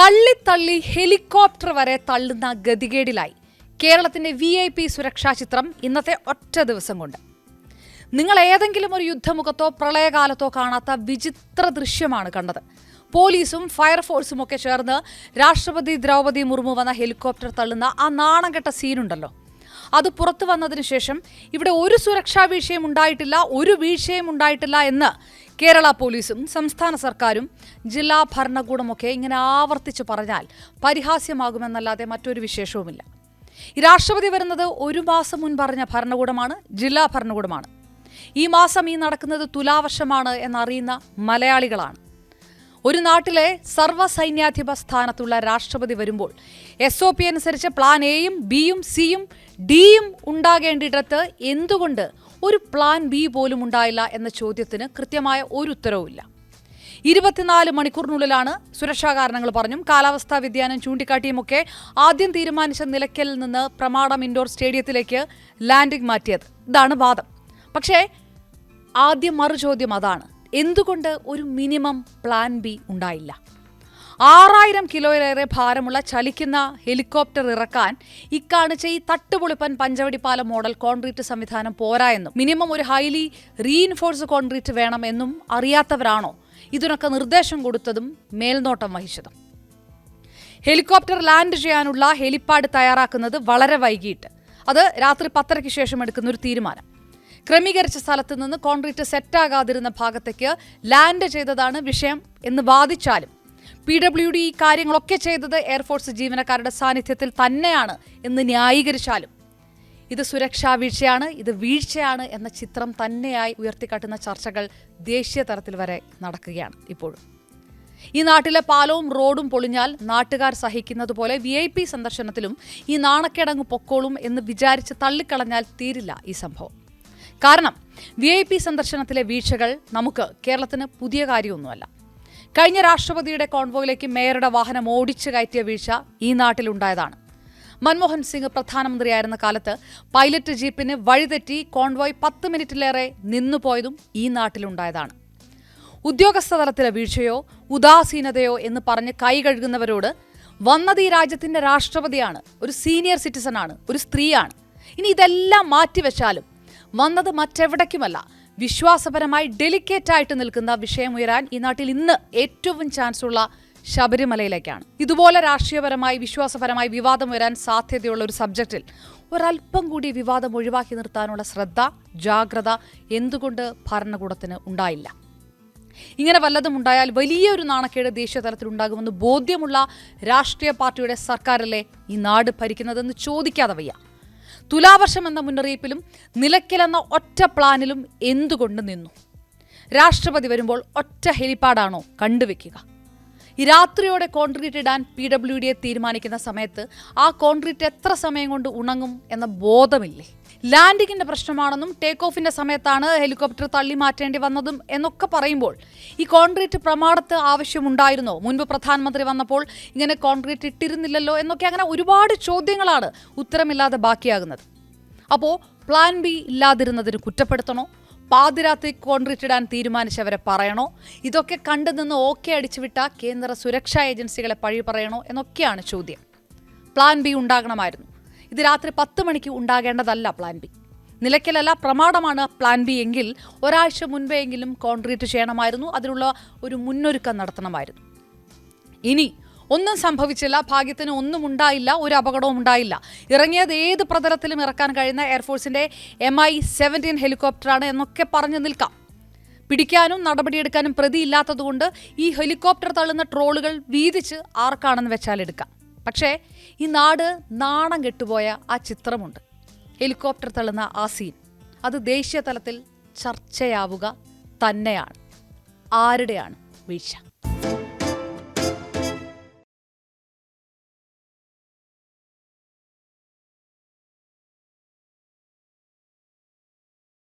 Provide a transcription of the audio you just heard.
തള്ളി ഹെലികോപ്റ്റർ വരെ തള്ളുന്ന ഗതികേടിലായി കേരളത്തിന്റെ VIP സുരക്ഷാ ചിത്രം ഇന്നത്തെ ഒറ്റ ദിവസം കൊണ്ട്. നിങ്ങൾ ഏതെങ്കിലും ഒരു യുദ്ധമുഖത്തോ പ്രളയകാലത്തോ കാണാത്ത വിചിത്ര ദൃശ്യമാണ് കണ്ടത്. പോലീസും ഫയർഫോഴ്സും ഒക്കെ ചേർന്ന് രാഷ്ട്രപതി ദ്രൗപദി മുർമു വന്ന ഹെലികോപ്റ്റർ തള്ളുന്ന ആ നാണംകെട്ട സീനുണ്ടല്ലോ, അത് പുറത്തു വന്നതിന് ശേഷം ഇവിടെ ഒരു സുരക്ഷാ വീഴ്ചയും ഉണ്ടായിട്ടില്ല എന്ന് കേരള പോലീസും സംസ്ഥാന സർക്കാരും ജില്ലാ ഭരണകൂടമൊക്കെ ഇങ്ങനെ ആവർത്തിച്ച് പറഞ്ഞാൽ പരിഹാസ്യമാകുമെന്നല്ലാതെ മറ്റൊരു വിശേഷവുമില്ല. ഈ രാഷ്ട്രപതി വരുന്നത് ഒരു മാസം മുൻപ് പറഞ്ഞ ഭരണകൂടമാണ്, ജില്ലാ ഭരണകൂടമാണ്. ഈ മാസം നടക്കുന്നത് തുലാവർഷമാണ് എന്നറിയുന്ന മലയാളികളാണ്. ഒരു നാട്ടിലെ സർവ്വസൈന്യാധിപ സ്ഥാനത്തുള്ള രാഷ്ട്രപതി വരുമ്പോൾ SOP അനുസരിച്ച് പ്ലാൻ എയും ബിയും സിയും ഡിയും ഉണ്ടാകേണ്ടിടത്ത് എന്തുകൊണ്ട് ഒരു പ്ലാൻ ബി പോലും ഉണ്ടായില്ല എന്ന ചോദ്യത്തിന് കൃത്യമായ ഒരു ഉത്തരവുമില്ല. 24 മണിക്കൂറിനുള്ളിലാണ് സുരക്ഷാ കാരണങ്ങൾ പറഞ്ഞും കാലാവസ്ഥാ വ്യതിയാനം ചൂണ്ടിക്കാട്ടിയുമൊക്കെ ആദ്യം തീരുമാനിച്ച നിലയ്ക്കലിൽ നിന്ന് പ്രമാടം ഇൻഡോർ സ്റ്റേഡിയത്തിലേക്ക് ലാൻഡിംഗ് മാറ്റിയത്. ഇതാണ് വാദം. പക്ഷേ ആദ്യം മറുചോദ്യം അതാണ്, എന്തുകൊണ്ട് ഒരു മിനിമം പ്ലാൻ ബി ഉണ്ടായില്ല? 6000 കിലോയിലേറെ ഭാരമുള്ള ചലിക്കുന്ന ഹെലികോപ്റ്റർ ഇറക്കാൻ ഇക്കാണിച്ച ഈ തട്ടുപൊളിപ്പൻ പഞ്ചവടിപ്പാലം മോഡൽ കോൺക്രീറ്റ് സംവിധാനം പോരാ എന്നും മിനിമം ഒരു ഹൈലി റീഇൻഫോഴ്സ് കോൺക്രീറ്റ് വേണമെന്നും അറിയാത്തവരാണോ ഇതിനൊക്കെ നിർദ്ദേശം കൊടുത്തതും മേൽനോട്ടം വഹിച്ചതും? ഹെലികോപ്റ്റർ ലാൻഡ് ചെയ്യാനുള്ള ഹെലിപ്പാഡ് തയ്യാറാക്കുന്നത് വളരെ വൈകിട്ട്, അത് രാത്രി 10:30-ക്ക് ശേഷം എടുക്കുന്ന ഒരു തീരുമാനം. ക്രമീകരിച്ച സ്ഥലത്ത് നിന്ന് കോൺക്രീറ്റ് സെറ്റാകാതിരുന്ന ഭാഗത്തേക്ക് ലാൻഡ് ചെയ്തതാണ് വിഷയം എന്ന് വാദിച്ചാലും PWD ഈ കാര്യങ്ങളൊക്കെ ചെയ്തത് എയർഫോഴ്സ് ജീവനക്കാരുടെ സാന്നിധ്യത്തിൽ തന്നെയാണ് എന്ന് ന്യായീകരിച്ചാലും ഇത് സുരക്ഷാ വീഴ്ചയാണ്, ഇത് വീഴ്ചയാണ് എന്ന ചിത്രം തന്നെയായി ഉയർത്തിക്കാട്ടുന്ന ചർച്ചകൾ ദേശീയ തലത്തിൽ വരെ നടക്കുകയാണ് ഇപ്പോഴും. ഈ നാട്ടിലെ പാലവും റോഡും പൊളിഞ്ഞാൽ നാട്ടുകാർ സഹിക്കുന്നത് പോലെ VIP സന്ദർശനത്തിലും ഈ നാണക്കേടങ്ങ് പൊക്കോളും എന്ന് വിചാരിച്ച് തള്ളിക്കളഞ്ഞാൽ തീരില്ല ഈ സംഭവം. കാരണം VIP സന്ദർശനത്തിലെ വീഴ്ചകൾ നമുക്ക് കേരളത്തിന് പുതിയ കാര്യമൊന്നുമല്ല. കഴിഞ്ഞ രാഷ്ട്രപതിയുടെ കോൺവോയിലേക്ക് മേയറുടെ വാഹനം ഓടിച്ചു കയറ്റിയ വീഴ്ച ഈ നാട്ടിലുണ്ടായതാണ്. മൻമോഹൻ സിംഗ് പ്രധാനമന്ത്രിയായിരുന്ന കാലത്ത് പൈലറ്റ് ജീപ്പിന് വഴിതെറ്റി കോൺവോയ് 10 മിനിറ്റിലേറെ നിന്നുപോയതും ഈ നാട്ടിലുണ്ടായതാണ്. ഉദ്യോഗസ്ഥ തലത്തിലെ വീഴ്ചയോ ഉദാസീനതയോ എന്ന് പറഞ്ഞ് കൈ കഴുകുന്നവരോട് വന്നത് ഈ രാജ്യത്തിന്റെ രാഷ്ട്രപതിയാണ്, ഒരു സീനിയർ സിറ്റിസൺ ആണ്, ഒരു സ്ത്രീയാണ്. ഇനി ഇതെല്ലാം മാറ്റിവെച്ചാലും വന്നത് മറ്റെവിടേക്കുമല്ല, വിശ്വാസപരമായി ഡെലിക്കേറ്റായിട്ട് നിൽക്കുന്ന വിഷയമുയരാൻ ഈ നാട്ടിൽ ഇന്ന് ഏറ്റവും ചാൻസുള്ള ശബരിമലയിലേക്കാണ്. ഇതുപോലെ രാഷ്ട്രീയപരമായി വിശ്വാസപരമായി വിവാദം വരാൻ സാധ്യതയുള്ള ഒരു സബ്ജക്റ്റിൽ ഒരല്പം കൂടി വിവാദം ഒഴിവാക്കി നിർത്താനുള്ള ശ്രദ്ധ, ജാഗ്രത എന്തുകൊണ്ട് ഭരണകൂടത്തിന് ഉണ്ടായില്ല? ഇങ്ങനെ വല്ലതും ഉണ്ടായാൽ വലിയൊരു നാണക്കേട് ദേശീയ തലത്തിൽ ഉണ്ടാകുമെന്ന് ബോധ്യമുള്ള രാഷ്ട്രീയ പാർട്ടിയുടെ സർക്കാരല്ലേ ഈ നാട് ഭരിക്കുന്നതെന്ന് ചോദിക്കാതെ വയ്യ. തുലാവർഷം എന്ന മുന്നറിയിപ്പിലും നിലയ്ക്കലെന്ന ഒറ്റ പ്ലാനിലും എന്തുകൊണ്ട് നിന്നു? രാഷ്ട്രപതി വരുമ്പോൾ ഒറ്റ ഹെലിപ്പാഡാണോ കണ്ടുവെക്കുക? ഈ രാത്രിയോടെ കോൺക്രീറ്റ് ഇടാൻ PWD തീരുമാനിക്കുന്ന സമയത്ത് ആ കോൺക്രീറ്റ് എത്ര സമയം കൊണ്ട് ഉണങ്ങും എന്ന ബോധമില്ലേ? ലാൻഡിങ്ങിന്റെ പ്രശ്നമാണെന്നും ടേക്ക് ഓഫിന്റെ സമയത്താണ് ഹെലികോപ്റ്റർ തള്ളി മാറ്റേണ്ടി വന്നതും എന്നൊക്കെ പറയുമ്പോൾ ഈ കോൺക്രീറ്റ് പ്രമാണത്ത് ആവശ്യമുണ്ടായിരുന്നോ? മുൻപ് പ്രധാനമന്ത്രി വന്നപ്പോൾ ഇങ്ങനെ കോൺക്രീറ്റ് ഇട്ടിരുന്നില്ലല്ലോ എന്നൊക്കെ അങ്ങനെ ഒരുപാട് ചോദ്യങ്ങളാണ് ഉത്തരമില്ലാതെ ബാക്കിയാകുന്നത്. അപ്പോൾ പ്ലാൻ ബി ഇല്ലാതിരുന്നതിന് കുറ്റപ്പെടുത്തണോ? പാതിരാത്രി കോൺക്രീറ്റ് ഇടാൻ തീരുമാനിച്ചവരെ പറയണോ? ഇതൊക്കെ കണ്ടുനിന്ന് ഓക്കെ അടിച്ചുവിട്ട കേന്ദ്ര സുരക്ഷാ ഏജൻസികളെ പഴി പറയണോ എന്നൊക്കെയാണ് ചോദ്യം. പ്ലാൻ ബി ഉണ്ടാകണമായിരുന്നു. ഇത് രാത്രി 10 മണിക്ക് ഉണ്ടാകേണ്ടതല്ല പ്ലാൻ ബി. നിലയ്ക്കലല്ല, പ്രമാണമാണ് പ്ലാൻ ബി എങ്കിൽ ഒരാഴ്ച മുൻപെങ്കിലും കോൺക്രീറ്റ് ചെയ്യണമായിരുന്നു. അതിനുള്ള ഒരു മുന്നൊരുക്കം നടത്തണമായിരുന്നു. ഇനി ഒന്നും സംഭവിച്ചില്ല, ഭാഗ്യത്തിന് ഒന്നും ഉണ്ടായില്ല, ഒരു അപകടവും ഉണ്ടായില്ല. ഇറങ്ങിയത് ഏത് പ്രതലത്തിലും ഇറക്കാൻ കഴിയുന്ന എയർഫോഴ്സിന്റെ MI-17 ഹെലികോപ്റ്ററാണ് എന്നൊക്കെ പറഞ്ഞു നിൽക്കാം. പിടിക്കാനും നടപടിയെടുക്കാനും പ്രതിയില്ലാത്തതുകൊണ്ട് ഈ ഹെലികോപ്റ്റർ തള്ളുന്ന ട്രോളുകൾ വീതിച്ച് ആർക്കാണെന്ന് വെച്ചാൽ എടുക്കാം. പക്ഷേ ഈ നാട് നാണം കെട്ടുപോയ ആ ചിത്രമുണ്ട്, ഹെലികോപ്റ്റർ തള്ളുന്ന ആ സീൻ. അത് ദേശീയ തലത്തിൽ ചർച്ചയാവുക തന്നെയാണ്. ആരുടെയാണ് വീഴ്ച?